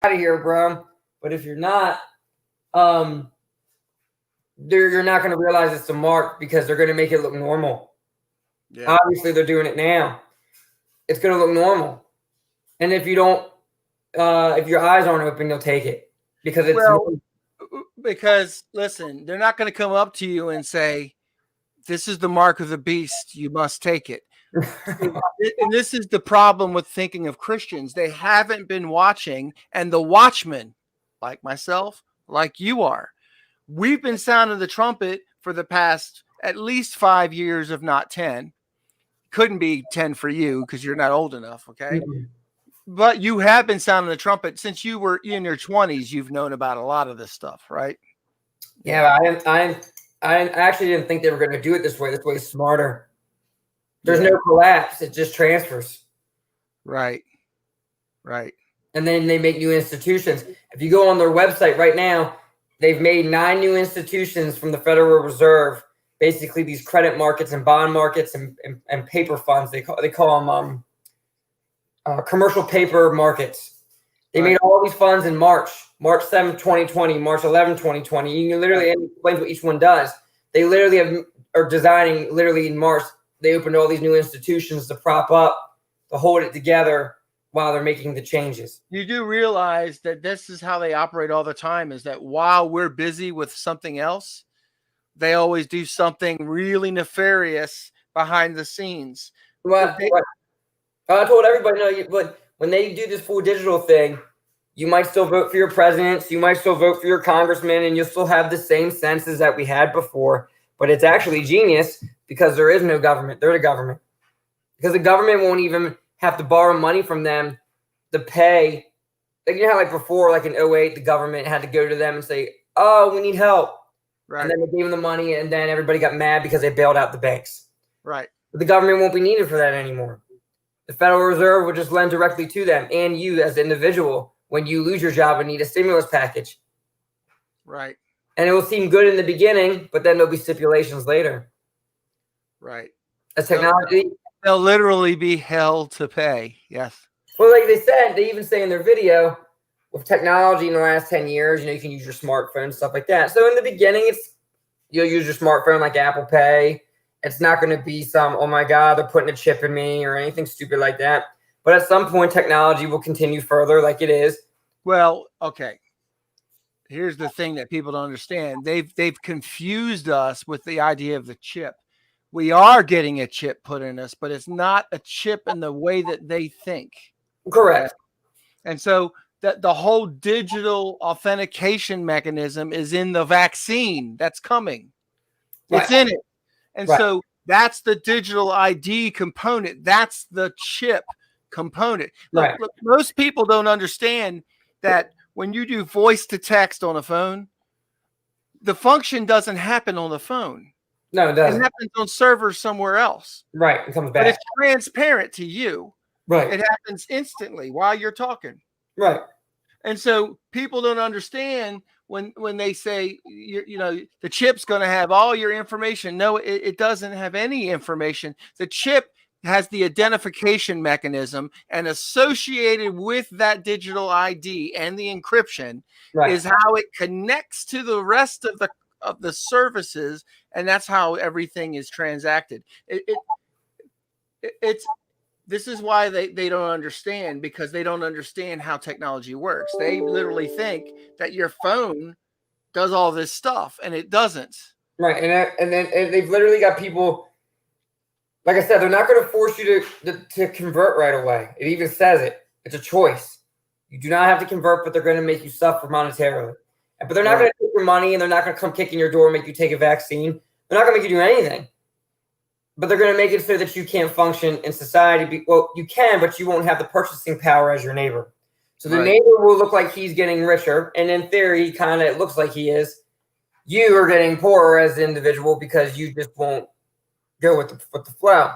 out of here, bro. But if you're not, you're not going to realize it's a mark because they're going to make it look normal. Yeah. Obviously, they're doing it now. It's going to look normal. And if you don't, if your eyes aren't open, they'll take it because it's because listen, they're not going to come up to you and say, "This is the mark of the beast. You must take it." And this is the problem with thinking of Christians. They haven't been watching, and the watchmen, like myself, like you are, we've been sounding the trumpet for the past at least 5 years, if not 10. Couldn't be 10 for you because you're not old enough, okay? Mm-hmm. But you have been sounding the trumpet since you were in your 20s. You've known about a lot of this stuff, right? Yeah, I actually didn't think they were going to do it this way. This way is smarter. There's no collapse. It just transfers. Right. Right. And then they make new institutions. If you go on their website right now, they've made 9 new institutions from the Federal Reserve. Basically, these credit markets and bond markets and paper funds. They call them commercial paper markets. They made all these funds in March 7, 2020, March 11, 2020. You can literally explain what each one does. They literally are designing literally in March. They opened all these new institutions to prop up, to hold it together while they're making the changes. You do realize that this is how they operate all the time, is that while we're busy with something else, they always do something really nefarious behind the scenes. Well, I told everybody, but when they do this full digital thing, you might still vote for your presidents, you might still vote for your congressmen, and you'll still have the same senses that we had before. But it's actually genius because there is no government. They're the government. Because the government won't even have to borrow money from them to pay. Like, you know how like before, like in 2008, the government had to go to them and say, oh, we need help. Right. And then they gave them the money, and then everybody got mad because they bailed out the banks. Right. But the government won't be needed for that anymore. The Federal Reserve will just lend directly to them and you as an individual when you lose your job and need a stimulus package. Right. And it will seem good in the beginning, but then there'll be stipulations later. Right. As technology. They'll literally be hell to pay. Yes. Well, like they even say in their video, with technology in the last 10 years, you can use your smartphone and stuff like that. So in the beginning, you'll use your smartphone like Apple Pay. It's not going to be some, oh my God, they're putting a chip in me or anything stupid like that. But at some point, technology will continue further like it is. Well, okay. Here's the thing that people don't understand. They've confused us with the idea of the chip. We are getting a chip put in us, but it's not a chip in the way that they think. Correct. And so the whole digital authentication mechanism is in the vaccine that's coming. Right. It's in it. And so that's the digital ID component. That's the chip component. Look, most people don't understand that when you do voice to text on a phone, the function doesn't happen on the phone. No, it doesn't. It happens on servers somewhere else. Right. It comes back. But it's transparent to you. Right. It happens instantly while you're talking. Right. And so people don't understand when they say, the chip's going to have all your information. No, it doesn't have any information. The chip has the identification mechanism, and associated with that digital ID and the encryption is how it connects to the rest of the services, and that's how everything is transacted. This is why they don't understand, because they don't understand how technology works. They literally think that your phone does all this stuff, and it doesn't. Right, and they've literally got people, like I said, they're not going to force you to convert right away. It even says it. It's a choice. You do not have to convert, but they're going to make you suffer monetarily. But they're not going to take your money, and they're not going to come kick in your door and make you take a vaccine. They're not going to make you do anything. But they're going to make it so that you can't function in society. Well, you can, but you won't have the purchasing power as your neighbor. So the neighbor will look like he's getting richer, and in theory, it looks like he is. You are getting poorer as an individual because you just won't go with the flow.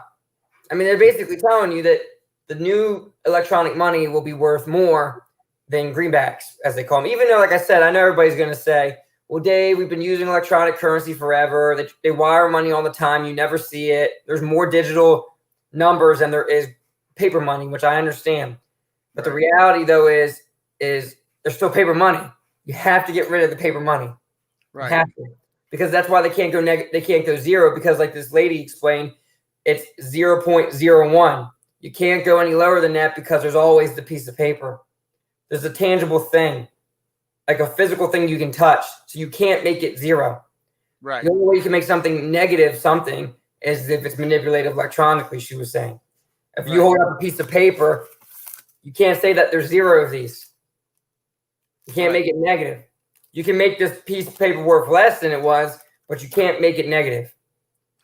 I mean, they're basically telling you that the new electronic money will be worth more than greenbacks, as they call them. Even though, like I said, I know everybody's going to say, well, Dave, we've been using electronic currency forever. They wire money all the time. You never see it. There's more digital numbers than there is paper money, which I understand. But the reality, though, is there's still paper money. You have to get rid of the paper money. Right. You have to. Because that's why they can't go they can't go zero, because like this lady explained, it's 0.01. You can't go any lower than that because there's always the piece of paper. There's a tangible thing, like a physical thing you can touch. So you can't make it zero. Right. The only way you can make something negative something is if it's manipulated electronically, she was saying. If you hold up a piece of paper, you can't say that there's zero of these. You can't make it negative. You can make this piece of paper worth less than it was, but you can't make it negative.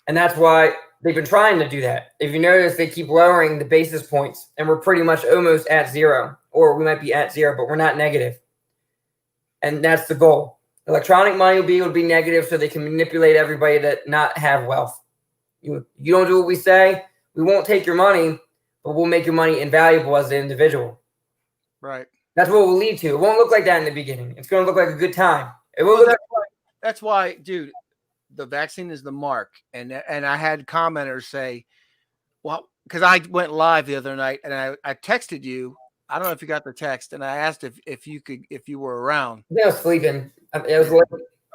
And that's why they've been trying to do that. If you notice, they keep lowering the basis points, and we're pretty much almost at zero, or we might be at zero, but we're not negative. And that's the goal. Electronic money will be able to be negative so they can manipulate everybody to not have wealth. You don't do what we say, we won't take your money, but we'll make your money invaluable as an individual. Right. That's what it will lead to. It won't look like that in the beginning. It's going to look like a good time. It will that's why, dude, the vaccine is the mark. And I had commenters say, well, because I went live the other night and I texted you. I don't know if you got the text, and I asked if you were around. I was sleeping. It was late.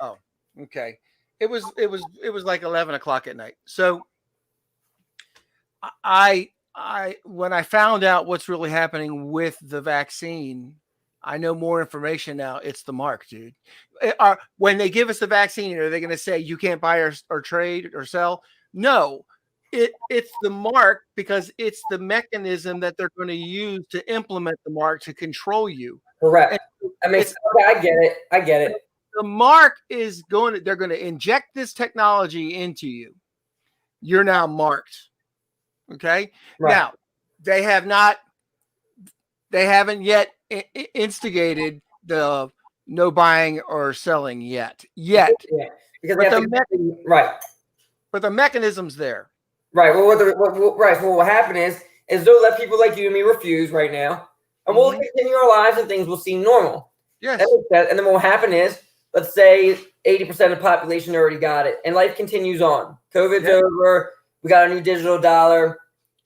Oh, okay. It was like 11 o'clock at night. So I when I found out what's really happening with the vaccine, I know more information now. It's the mark, dude. When they give us the vaccine, are they going to say you can't buy or trade or sell? No, it's the mark, because it's the mechanism that they're going to use to implement the mark to control you. Correct. I mean, I get it. The mark is they're going to inject this technology into you. You're now marked. Okay. Right. Now they haven't yet instigated the no buying or selling yet. Yeah. Because but the mechanism's there. Right. Well, So what will happen is they'll let people like you and me refuse right now, and we'll continue our lives and things will seem normal. Yes. And then what will happen is, let's say 80% of the population already got it, and life continues on. COVID's over. We got a new digital dollar.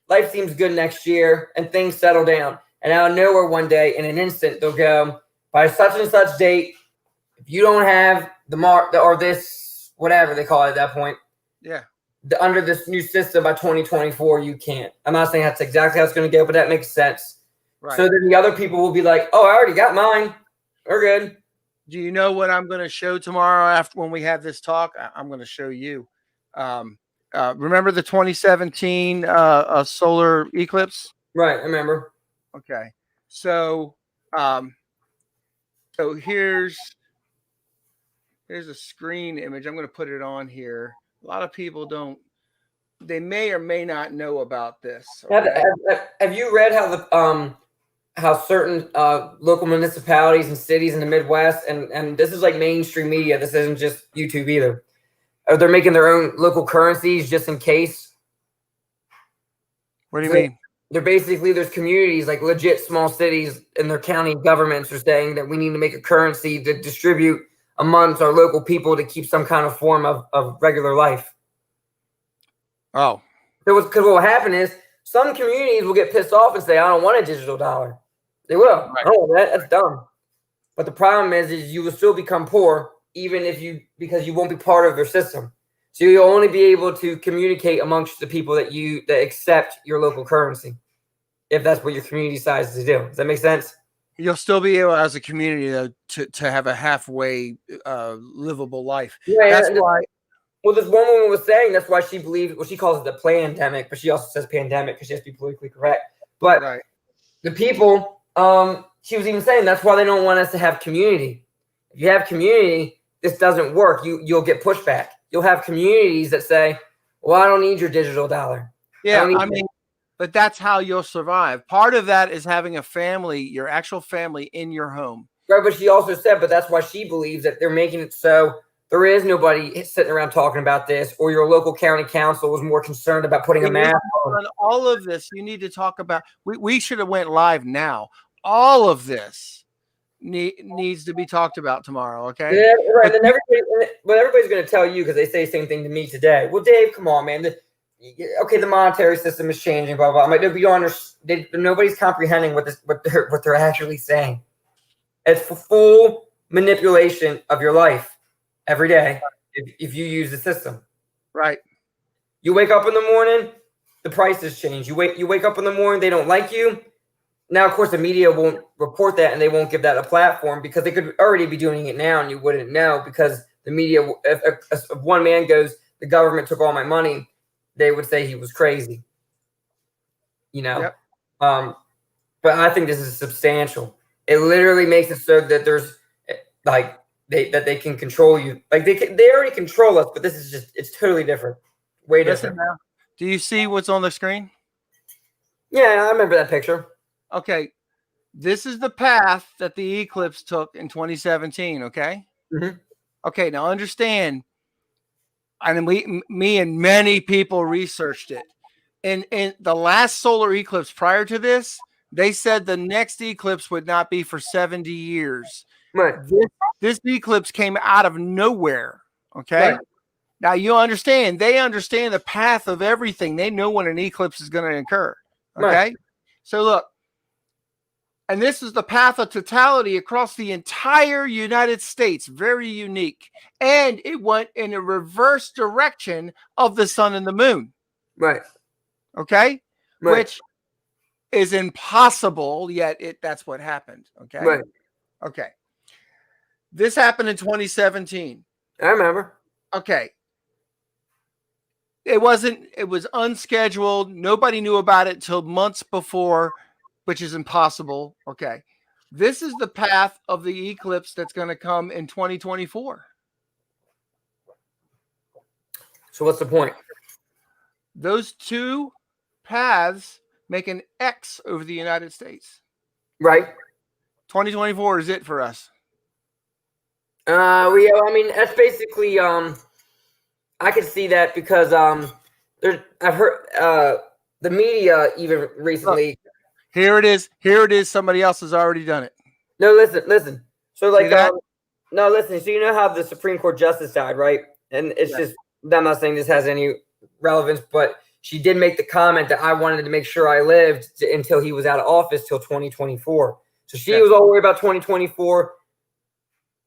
Life seems good next year, and things settle down. And out of nowhere one day, in an instant, they'll go, by such and such date, if you don't have the mark or this, whatever they call it at that point, under this new system by 2024, you can't. I'm not saying that's exactly how it's going to go, but that makes sense. Right. So then the other people will be like, oh, I already got mine. We're good. Do you know what I'm going to show tomorrow when we have this talk? I'm going to show you. Remember the 2017 solar eclipse? Right, I remember. Okay, so here's a screen image. I'm going to put it on here. A lot of people they may or may not know about this. Okay? Have you read how certain local municipalities and cities in the Midwest, and this is like mainstream media, this isn't just YouTube either, they're making their own local currencies just in case? What do you mean? There's communities, like legit small cities, and their county governments are saying that we need to make a currency to distribute amongst our local people to keep some kind of form of regular life. Oh. Because what will happen is some communities will get pissed off and say, I don't want a digital dollar. They will. Right. Oh, that's dumb. But the problem is you will still become poor, because you won't be part of their system. So you'll only be able to communicate amongst the people that accept your local currency, if that's what your community decides to do. Does that make sense? You'll still be able, as a community, to have a halfway livable life. Yeah, that's why. Well, this one woman was saying that's why she believes, she calls it the pandemic, but she also says pandemic because she has to be politically correct. But the people, she was even saying that's why they don't want us to have community. If you have community, this doesn't work. You'll get pushback. You'll have communities that say, well, I don't need your digital dollar. Yeah, but that's how you'll survive. Part of that is having a family, your actual family in your home. Right, but she also said, but that's why she believes that they're making it so there is nobody sitting around talking about this, or your local county council was more concerned about putting a mask on. All of this, you need to talk about. We should have went live now. All of this needs to be talked about tomorrow, okay? Yeah, right. But everybody's going to tell you, because they say the same thing to me today. Well, Dave, come on, man. The monetary system is changing, blah blah. I'm like, no, you don't understand. Nobody's comprehending what they're actually saying. It's full manipulation of your life every day if you use the system. Right. You wake up in the morning, the prices change. You wake up in the morning, they don't like you. Now, of course, the media won't report that, and they won't give that a platform because they could already be doing it now, and you wouldn't know because the media. If one man goes, the government took all my money, they would say he was crazy. Yep. But I think this is substantial. It literally makes it so that there's like they can control you. Like they already control us, but this is it's totally different. Way different. Now, do you see what's on the screen? Yeah, I remember that picture. Okay. This is the path that the eclipse took in 2017. Okay. Mm-hmm. Okay. Now understand, and me and many people researched it. In the last solar eclipse prior to this, they said the next eclipse would not be for 70 years. Right. This eclipse came out of nowhere. Okay. Right. Now you understand, they understand the path of everything. They know when an eclipse is going to occur. Okay. Right. So look, and this is the path of totality across the entire United States. Very unique. And it went in a reverse direction of the sun and the moon. Right. Okay. Right. Which is impossible, yet that's what happened. Okay. Right. Okay. This happened in 2017. I remember. Okay. It was unscheduled. Nobody knew about it till months before, which is impossible. Okay. This is the path of the eclipse that's going to come in 2024. So what's the point? Those two paths make an X over the United States. Right. 2024 is it for us. I mean, that's basically I could see that because I've heard the media even recently. Look, here it is. Here it is. Somebody else has already done it. No, listen. So like no, listen. So you know how the Supreme Court justice died, right? And it's just, I'm not saying this has any relevance, but she did make the comment that I wanted to make sure I lived until he was out of office till 2024. So she was all worried about 2024.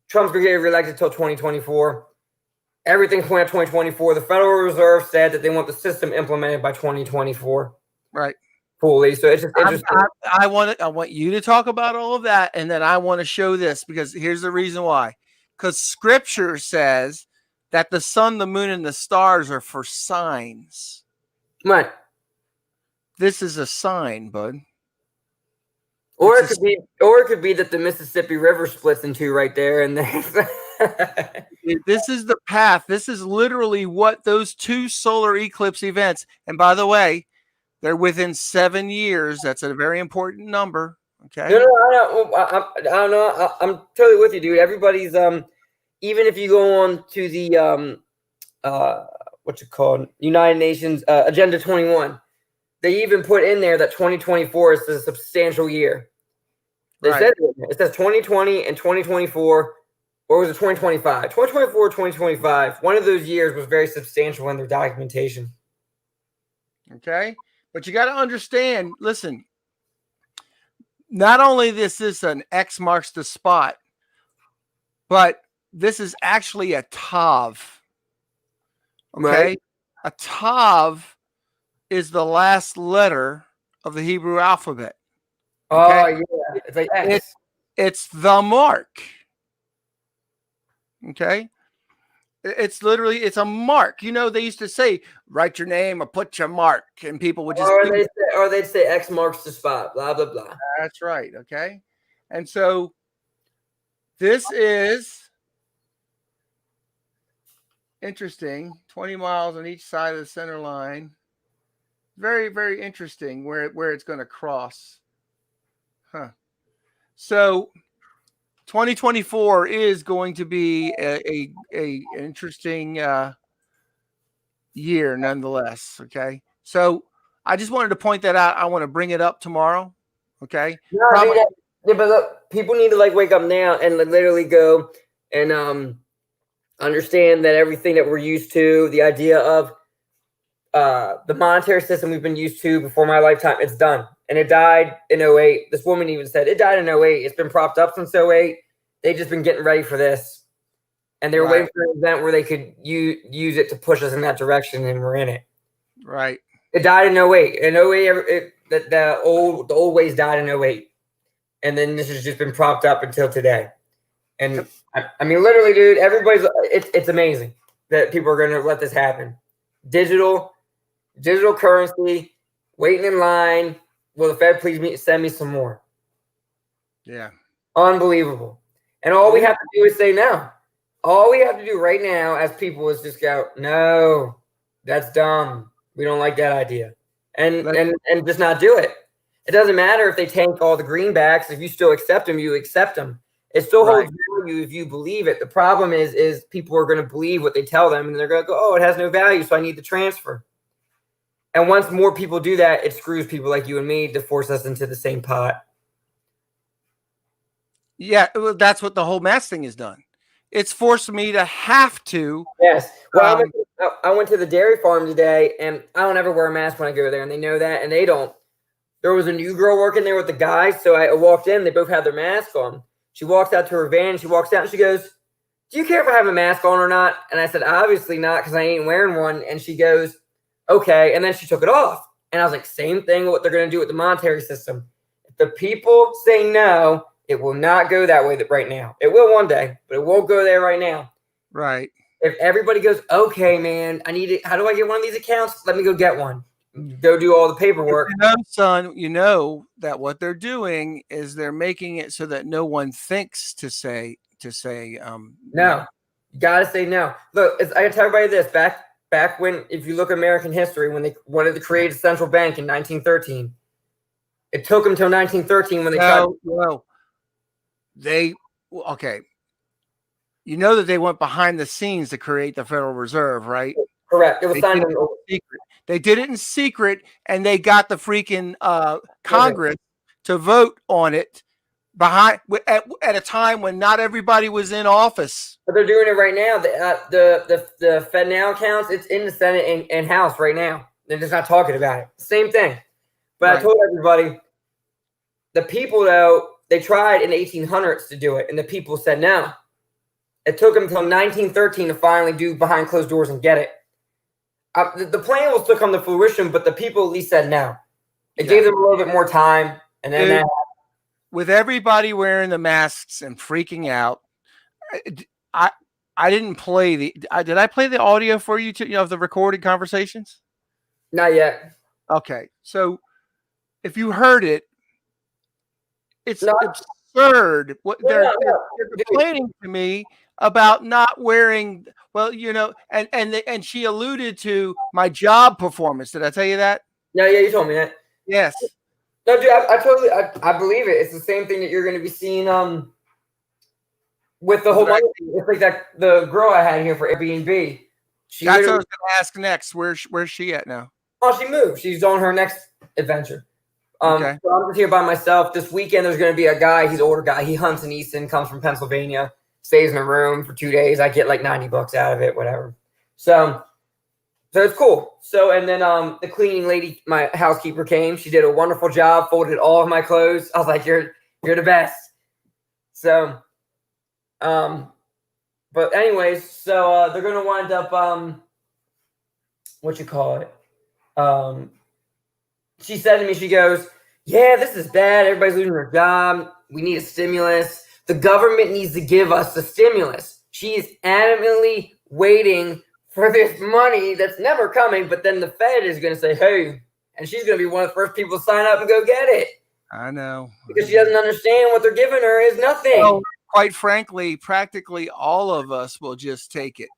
Trump's going to get reelected till 2024. Everything's pointing at 2024. The Federal Reserve said that they want the system implemented by 2024. Right. Fully. So it's just interesting. I want you to talk about all of that, and then I want to show this because here's the reason why. Because Scripture says that the sun, the moon, and the stars are for signs. Right. This is a sign, bud. Or it could be that the Mississippi River splits in two right there, and this is the path. This is literally what those two solar eclipse events. And by the way, they're within 7 years. That's a very important number. Okay. No, I don't know. I'm totally with you, dude. Everybody's even if you go on to the what's it called, United Nations Agenda 21, they even put in there that 2024 is a substantial year. They said it says 2020 and 2024, or was it 2025? 2024 or 2025. One of those years was very substantial in their documentation. Okay. But you got to understand, listen, not only this is an X marks the spot, but this is actually a Tav. Okay. Right. A Tav is the last letter of the Hebrew alphabet. Okay? Oh, yeah. It's like X. It's the mark. Okay. It's literally, it's a mark. You know, they used to say, write your name or put your mark, and people would just. Or they'd say X marks the spot, blah, blah, blah. That's right. Okay. And so this is interesting. 20 miles on each side of the center line. Very, very interesting where it's going to cross. Huh. So 2024 is going to be a interesting year nonetheless. Okay. So I just wanted to point that out. I want to bring it up tomorrow. Okay. No, but look, people need to like wake up now and literally go and understand that everything that we're used to, the idea of the monetary system we've been used to before my lifetime, it's done. and it died in '08. This woman even said it died in '08. It's been propped up since '08. They've just been getting ready for this. And they were waiting for an event where they could use it to push us in that direction, and we're in it. Right. It died in '08. In '08, the old ways died in '08. And then this has just been propped up until today. And I mean, literally, dude, it's amazing that people are going to let this happen. Digital currency, waiting in line. Will the Fed please send me some more? Yeah. Unbelievable. And all we have to do is say no. All we have to do right now as people is just go, no, that's dumb. We don't like that idea. And just not do it. It doesn't matter if they tank all the greenbacks. If you still accept them, you accept them. It still holds value if you believe it. The problem is people are going to believe what they tell them, and they're going to go, oh, it has no value, so I need the transfer. And once more people do that, it screws people like you and me to force us into the same pot. Yeah, well, that's what the whole mask thing has done. It's forced me to have to. Yes. Well, I went to the dairy farm today, and I don't ever wear a mask when I go there, and they know that, and they don't. There was a new girl working there with the guys, so I walked in. They both had their masks on. She walks out to her van. She walks out, and she goes, do you care if I have a mask on or not? And I said, obviously not, because I ain't wearing one. And she goes, okay. And then she took it off. And I was like, same thing what they're going to do with the monetary system. If the people say no, it will not go that way right now. It will one day, but it won't go there right now. Right. If everybody goes, okay, man, I need it. How do I get one of these accounts? Let me go get one. Go do all the paperwork. You know, son, you know that what they're doing is they're making it so that no one thinks to say no. You gotta say no. Look, I gotta tell everybody this. Back when, if you look at American history, when they wanted to create a central bank in 1913, it took them till 1913 when they tried. Well, okay. You know that they went behind the scenes to create the Federal Reserve, right? Correct. It was signed in secret. They did it in secret, and they got the freaking Congress to vote on it at a time when not everybody was in office. But they're doing it right now. The Fed now accounts, it's in the Senate and House right now. They're just not talking about it. Same thing. But right. I told everybody, the people, though, they tried in the 1800s to do it, and the people said no. It took them until 1913 to finally do behind closed doors and get it. The plan will still come to fruition, but the people at least said no. It gave them a little bit more time, and then with everybody wearing the masks and freaking out, I didn't play did I play the audio for you of the recorded conversations? Not yet. Okay, so if you heard it, it's absurd. What they're complaining to me about not wearing. Well, you know, and she alluded to my job performance. Did I tell you that? No, yeah, you told me that. Yes. No, dude, I believe it. It's the same thing that you're going to be seeing with the whole money. It's like that the girl I had here for Airbnb. That's what I was going to ask next. Where's she at now? Oh, she moved. She's on her next adventure. Okay. So I'm just here by myself. This weekend, there's going to be a guy. He's an older guy. He hunts in Easton, comes from Pennsylvania, stays in a room for 2 days. I get like $90 out of it, whatever. So it's cool. So, and then the cleaning lady, my housekeeper, came. She did a wonderful job, folded all of my clothes. I was like, you're the best. So, but anyways, so they're going to wind up, she said to me, she goes, yeah, this is bad. Everybody's losing their job. We need a stimulus. The government needs to give us the stimulus. She is adamantly waiting for this money that's never coming, but then the Fed is going to say, hey, and she's going to be one of the first people to sign up and go get it. I know. Because she doesn't understand what they're giving her is nothing. Well, quite frankly, practically all of us will just take it.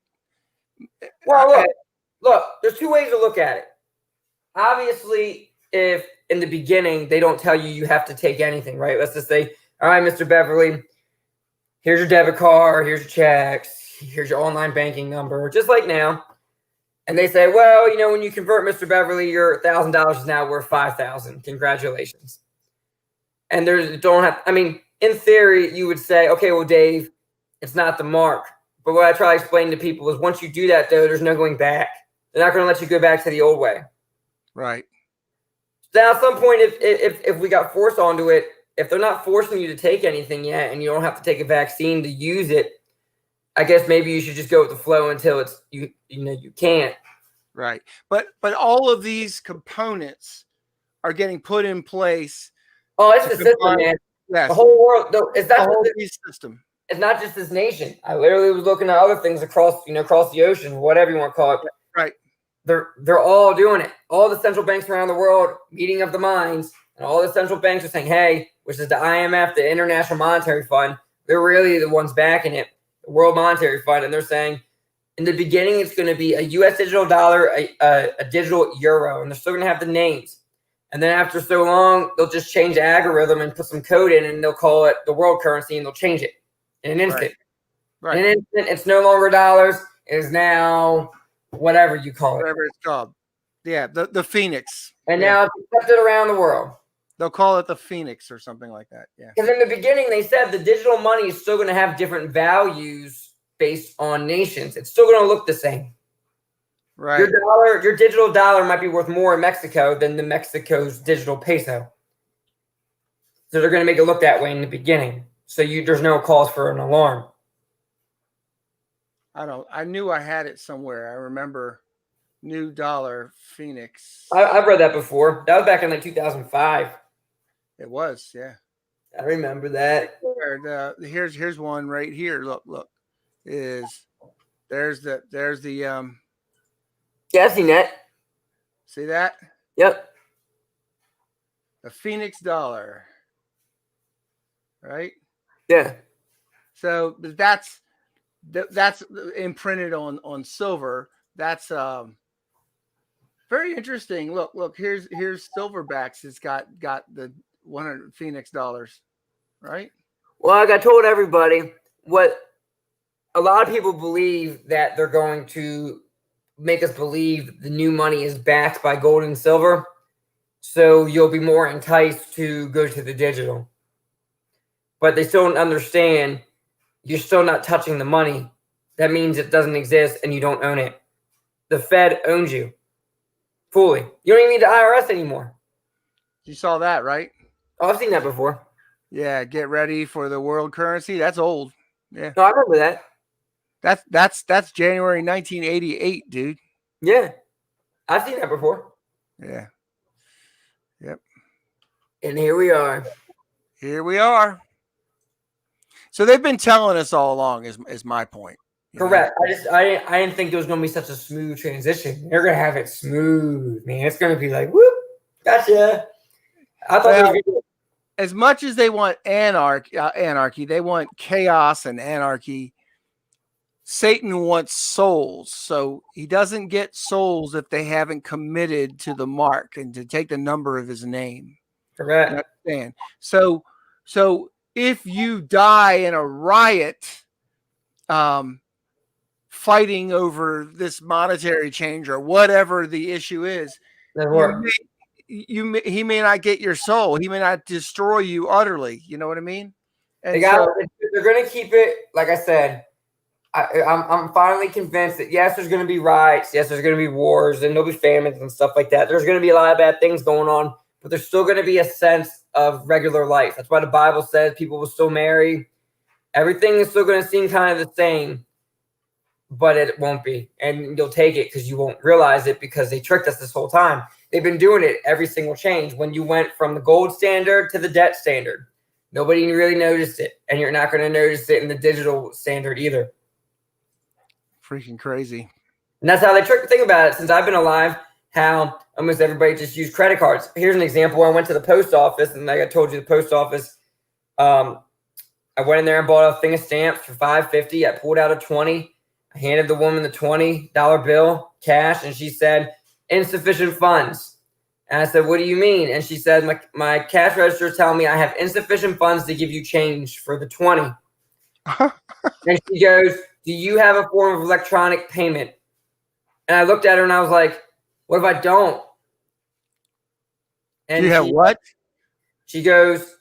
Well, look, there's two ways to look at it. Obviously, if in the beginning they don't tell you have to take anything, right? Let's just say, all right, Mr. Beverly, here's your debit card, here's your checks, here's your online banking number, just like now. And they say, well, you know, when you convert Mr. Beverly, your $1,000 is now worth $5,000. Congratulations. And in theory, you would say, okay, well, Dave, it's not the mark. But what I try to explain to people is once you do that, though, there's no going back. They're not going to let you go back to the old way. Right. Now, at some point, if we got forced onto it, if they're not forcing you to take anything yet, and you don't have to take a vaccine to use it, I guess maybe you should just go with the flow until it's you can't. Right. But all of these components are getting put in place. Oh, it's the system, man. Yes. The whole world. It's not the just system. It's not just this nation. I literally was looking at other things across the ocean, whatever you want to call it. Right. They're all doing it. All the central banks around the world, meeting of the minds, and all the central banks are saying, "Hey," which is the IMF, the International Monetary Fund. They're really the ones backing it, the World Monetary Fund, and they're saying, in the beginning, it's going to be a U.S. digital dollar, a digital euro, and they're still going to have the names. And then after so long, they'll just change the algorithm and put some code in, and they'll call it the world currency, and they'll change it in an instant. Right. In an instant, it's no longer dollars. It is now whatever you call it. Whatever it's called. Yeah, the Phoenix. And now it's accepted around the world. They'll call it the Phoenix or something like that. Yeah. Because in the beginning, they said the digital money is still going to have different values based on nations. It's still going to look the same. Right. Your digital dollar might be worth more in Mexico than the Mexico's digital peso. So they're going to make it look that way in the beginning. So there's no cause for an alarm. I knew I had it somewhere. I remember new dollar Phoenix. I've read that before. That was back in like 2005. It was, yeah. I remember that. Here's one right here. Look. There's the Yeah, I've seen that. See that? Yep. The Phoenix dollar. Right? Yeah. So that's imprinted on silver. That's very interesting. Look, here's Silverbacks. It's got the 100 Phoenix dollars, right? Well, like I told everybody, what a lot of people believe that they're going to make us believe the new money is backed by gold and silver, so you'll be more enticed to go to the digital. But they still don't understand you're still not touching the money. That means it doesn't exist and you don't own it. The Fed owns you fully. You don't even need the IRS anymore. You saw that, right? Oh, I've seen that before. Yeah, get ready for the world currency. That's old. Yeah. No, I remember that. That's January 1988, dude. Yeah. I've seen that before. Yeah. Yep. And here we are. Here we are. So they've been telling us all along is my point. Correct. I didn't think there was going to be such a smooth transition. They're going to have it smooth, man. It's going to be like, whoop, gotcha. I thought as much as they want anarchy, they want chaos and anarchy. Satan wants souls, so he doesn't get souls if they haven't committed to the mark and to take the number of his name. Correct. You understand? So if you die in a riot, fighting over this monetary change or whatever the issue is, he may not get your soul. He may not destroy you utterly. You know what I mean? And they're going to keep it. Like I said, I'm finally convinced that yes, there's going to be riots. Yes, there's going to be wars and there'll be famines and stuff like that. There's going to be a lot of bad things going on, but there's still going to be a sense of regular life. That's why the Bible says people will still marry. Everything is still going to seem kind of the same, but it won't be. And you'll take it because you won't realize it because they tricked us this whole time. They've been doing it every single change. When you went from the gold standard to the debt standard, nobody really noticed it. And you're not going to notice it in the digital standard either. Freaking crazy. And that's how they trick. Think about it. Since I've been alive, how almost everybody just used credit cards. Here's an example. I went to the post office, and like I told you, the post office, I went in there and bought a thing of stamps for $5.50. I pulled out a 20. I handed the woman the $20 bill cash, and she said, insufficient funds. And I said, what do you mean? And she said, my cash register is telling me I have insufficient funds to give you change for the 20. And she goes, do you have a form of electronic payment? And I looked at her and I was like, what if I don't? And do you have what? She goes,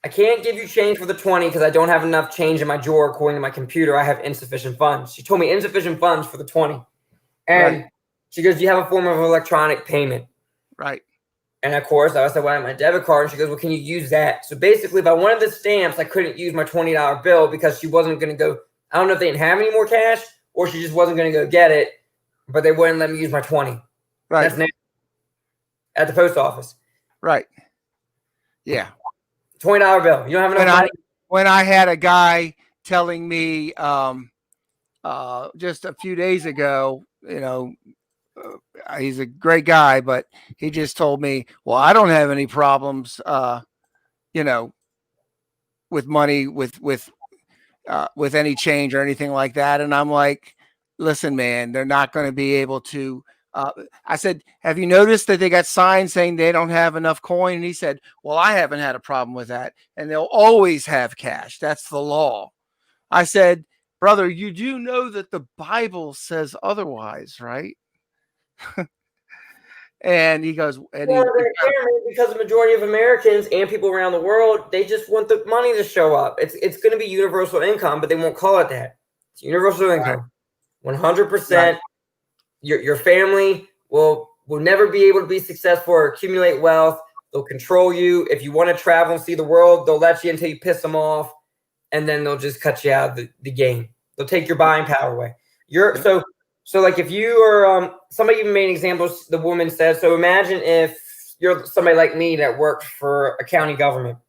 I can't give you change for the 20 because I don't have enough change in my drawer according to my computer. I have insufficient funds. She told me insufficient funds for the 20. And she goes, do you have a form of electronic payment? Right. And of course, I said, well, I have my debit card. And she goes, well, can you use that? So basically, if I wanted the stamps, I couldn't use my $20 bill because she wasn't going to go. I don't know if they didn't have any more cash or she just wasn't going to go get it, but they wouldn't let me use my 20. Right. That's now at the post office. Right. Yeah. $20 bill. You don't have enough money. When I had a guy telling me just a few days ago, he's a great guy, but he just told me, well, I don't have any problems, with money, with any change or anything like that. And I'm like, listen, man, they're not going to be able to. I said, have you noticed that they got signs saying they don't have enough coin? And he said, well, I haven't had a problem with that. And they'll always have cash. That's the law. I said, brother, you do know that the Bible says otherwise, right? And he goes, because the majority of Americans and people around the world, they just want the money to show up. It's going to be universal income, but they won't call it that. It's universal income. 100%. Right. Your family will never be able to be successful or accumulate wealth. They'll control you. If you want to travel and see the world, they'll let you until you piss them off, and then they'll just cut you out of the game. They'll take your buying power away. So like if you are somebody even made an example, the woman said, so imagine if you're somebody like me that works for a county government,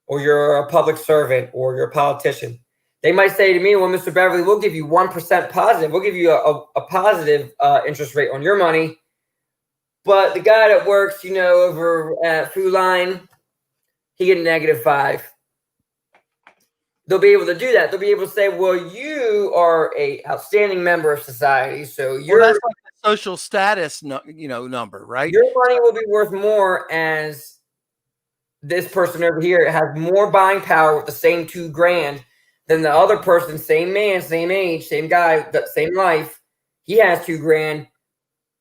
or you're a public servant, or you're a politician. They might say to me, well, Mr. Beverly, we'll give you 1% positive. We'll give you a positive interest rate on your money. But the guy that works, over at Food Line, he get -5. They'll be able to do that. They'll be able to say, well, you are a outstanding member of society. So you're that's like a social status, number, right? Your money will be worth more as this person over here has more buying power with the same $2,000 than the other person, same man, same age, same guy, same life. He has $2,000,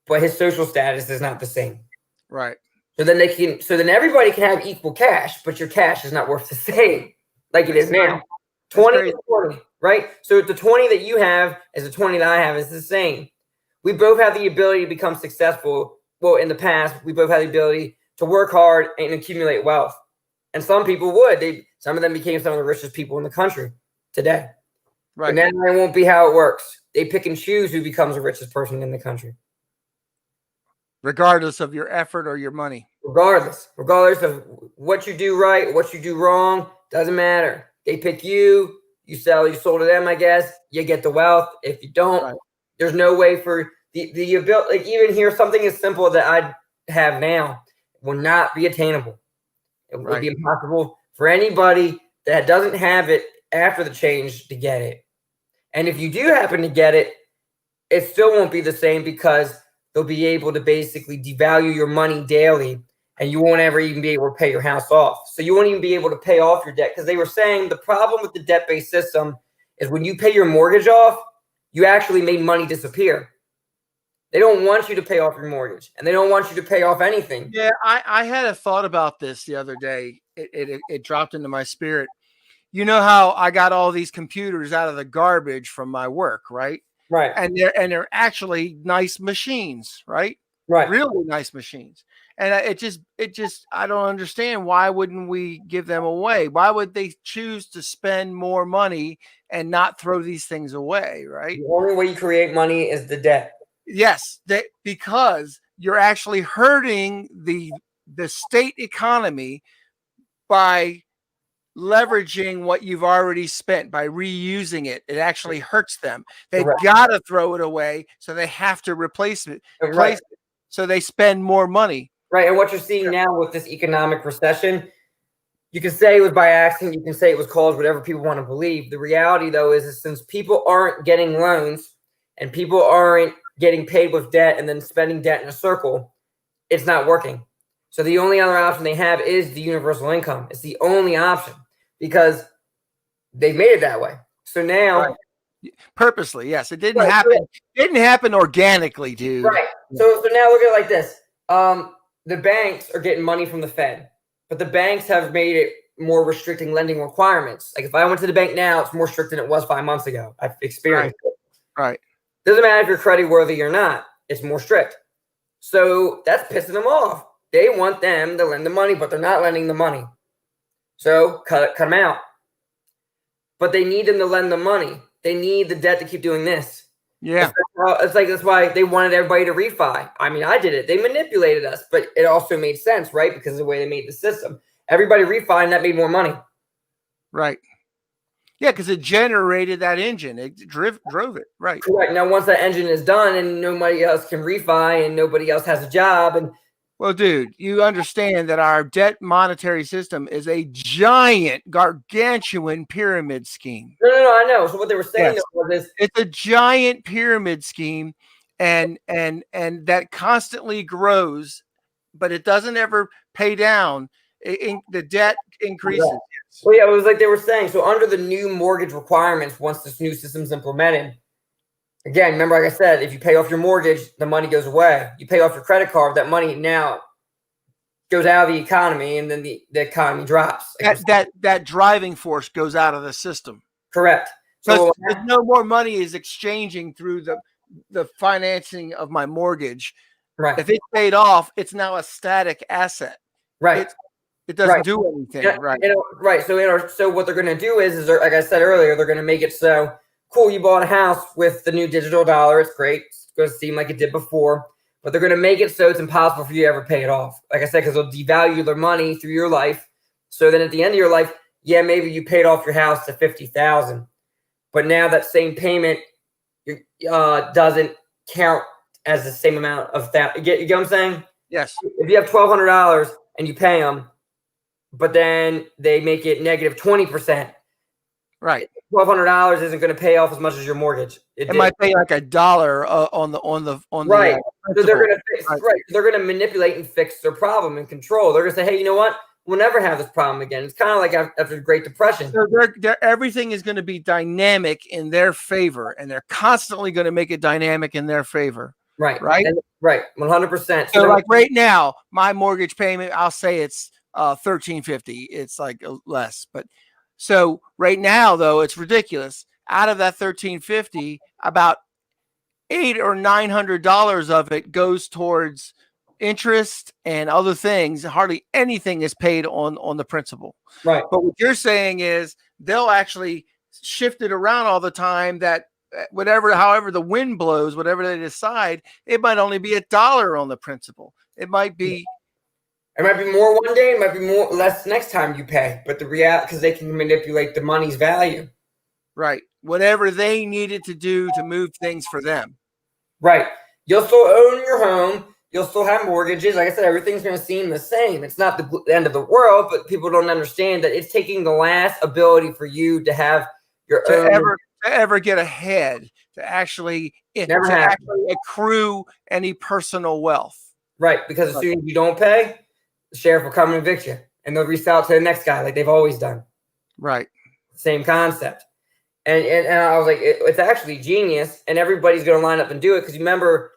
but his social status is not the same. Right. So then everybody can have equal cash, but your cash is not worth the same like it is now. 20 to 20, right? So the 20 that you have is the 20 that I have is the same. We both have the ability to become successful. Well, in the past, we both had the ability to work hard and accumulate wealth. And some people would. Some of them became some of the richest people in the country today. Right. And then it won't be how it works. They pick and choose who becomes the richest person in the country. Regardless of your effort or your money. Regardless of what you do right, what you do wrong, doesn't matter. They pick you, you sold to them, I guess, you get the wealth. If you don't, there's no way for the ability, like even here, something as simple that I have now will not be attainable. It would be impossible for anybody that doesn't have it after the change to get it. And if you do happen to get it, it still won't be the same because they'll be able to basically devalue your money daily. And you won't ever even be able to pay your house off. So you won't even be able to pay off your debt because they were saying the problem with the debt-based system is when you pay your mortgage off, you actually made money disappear. They don't want you to pay off your mortgage, and they don't want you to pay off anything. Yeah, I had a thought about this the other day. It dropped into my spirit. You know how I got all these computers out of the garbage from my work, right? Right. And they're actually nice machines, right? Right. Really nice machines. And it just, I don't understand. Why wouldn't we give them away? Why would they choose to spend more money and not throw these things away? Right. The only way you create money is the debt. Yes. Because you're actually hurting the state economy by leveraging what you've already spent, by reusing it. It actually hurts them. They've got to throw it away. So they have to replace it. So they spend more money. Right. And what you're seeing now with this economic recession, you can say it was by accident. You can say it was caused, whatever people want to believe. The reality, though, is since people aren't getting loans and people aren't getting paid with debt and then spending debt in a circle, it's not working. So the only other option they have is the universal income. It's the only option because they've made it that way. So now... Purposely, yes. It didn't happen. It didn't happen organically, dude. Right. So now look at it like this. The banks are getting money from the Fed, but the banks have made it more restricting lending requirements. Like if I went to the bank now, it's more strict than it was 5 months ago. I've experienced it. Right. Doesn't matter if you're credit worthy or not. It's more strict. So that's pissing them off. They want them to lend the money, but they're not lending the money. So cut them out. But they need them to lend the money. They need the debt to keep doing this. Yeah. That's why they wanted everybody to refi. I mean, I did it. They manipulated us, but it also made sense, right? Because of the way they made the system. Everybody refi, and that made more money. Right. Yeah, because it generated that engine. It drove it. Right. Correct. Now, once that engine is done and nobody else can refi and nobody else has a job. And well, dude, you understand that our debt monetary system is a giant, gargantuan pyramid scheme. No, I know. So what they were saying was it's a giant pyramid scheme, and that constantly grows, but it doesn't ever pay down. The debt increases. Yeah. Well, yeah, it was like they were saying. So under the new mortgage requirements, once this new system's implemented, again, remember, like I said, if you pay off your mortgage, the money goes away. You pay off your credit card, that money now goes out of the economy, and then the economy drops. That driving force goes out of the system. Correct. So no more money is exchanging through the financing of my mortgage. Right. If it's paid off, it's now a static asset. Right. It doesn't do anything. Right. Right. So what they're going to do is like I said earlier, they're going to make it so cool. You bought a house with the new digital dollar. It's great. It's going to seem like it did before, but they're going to make it so it's impossible for you to ever pay it off. Like I said, because they'll devalue their money through your life. So then at the end of your life, yeah, maybe you paid off your house to $50,000, but now that same payment doesn't count as the same amount of that. You get what I'm saying? Yes. If you have $1,200 and you pay them, but then they make it negative 20%. Right. $1,200 isn't going to pay off as much as your mortgage. It might pay like $1 on the right. So they're going to They're going to manipulate and fix their problem and control. They're going to say, hey, you know what? We'll never have this problem again. It's kind of like after the Great Depression. So everything is going to be dynamic in their favor, and they're constantly going to make it dynamic in their favor. Right. Right. Right. 100%. So like right now, my mortgage payment, I'll say it's $1,350. It's like less, but so right now though, it's ridiculous. Out of that $1,350, about $800 or $900 of it goes towards interest and other things. Hardly anything is paid on the principal. Right. But what you're saying is they'll actually shift it around all the time. That however the wind blows, whatever they decide, it might only be $1 on the principal. It might be more one day, it might be less next time you pay. But the reality, because they can manipulate the money's value. Right. Whatever they needed to do to move things for them. Right. You'll still own your home. You'll still have mortgages. Like I said, everything's going to seem the same. It's not the end of the world, but people don't understand that it's taking the last ability for you to have your own. To ever get ahead, to actually accrue any personal wealth. Right. Because as soon as you don't pay, the sheriff will come and evict you, and they'll resell it to the next guy like they've always done. Right. Same concept. And I was like, it's actually genius, and everybody's going to line up and do it. Because you remember,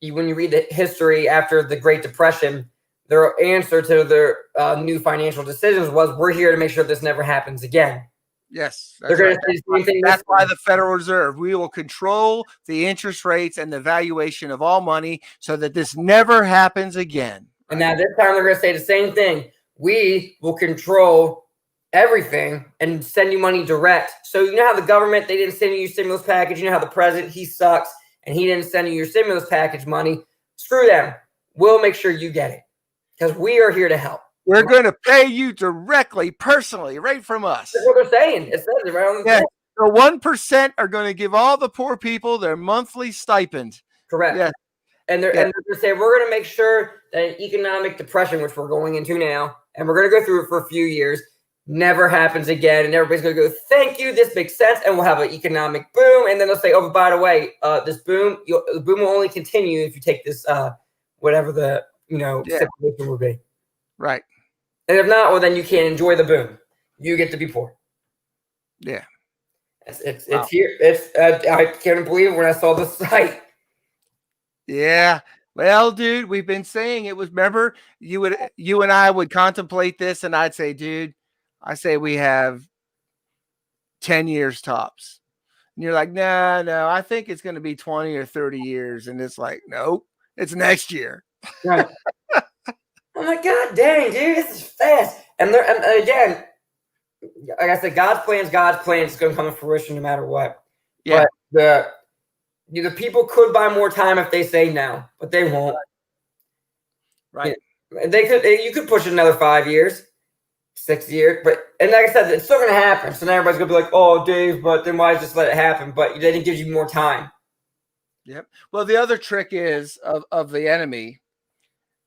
when you read the history after the Great Depression, their answer to their new financial decisions was, we're here to make sure this never happens again. Yes. They're going to say the same thing. That's why the Federal Reserve, we will control the interest rates and the valuation of all money so that this never happens again. And now this time they're going to say the same thing. We will control everything and send you money direct. So you know how the government, they didn't send you your stimulus package. You know how the president, he sucks, and he didn't send you your stimulus package money. Screw them. We'll make sure you get it because we are here to help. We're going to pay you directly, personally, right from us. That's what they're saying. It says it right on the thing. The 1% are going to give all the poor people their monthly stipend. Correct. Yes. And they're going to say, we're going to make sure that an economic depression, which we're going into now, and we're going to go through it for a few years, never happens again. And everybody's going to go, thank you, this makes sense. And we'll have an economic boom. And then they'll say, oh, but by the way, this boom, the boom will only continue if you take this, whatever the, situation will be. Right. And if not, well, then you can't enjoy the boom. You get to be poor. Yeah. It's here. I can't believe it when I saw the site. Yeah. Well, dude, we've been saying it was, remember, you and I would contemplate this and I'd say, dude, I say we have 10 years tops. And you're like, no, I think it's going to be 20 or 30 years. And it's like, nope, it's next year. Right. I'm like, God dang, dude, this is fast. And again, like I said, God's plan is going to come to fruition no matter what. Yeah. But the people could buy more time if they say no, but they won't. Right. You could push it another 5 years, 6 years, and like I said, it's still going to happen. So now everybody's going to be like, "Oh, Dave, but then why just let it happen?" But then it gives you more time. Yep. Well, the other trick is of the enemy,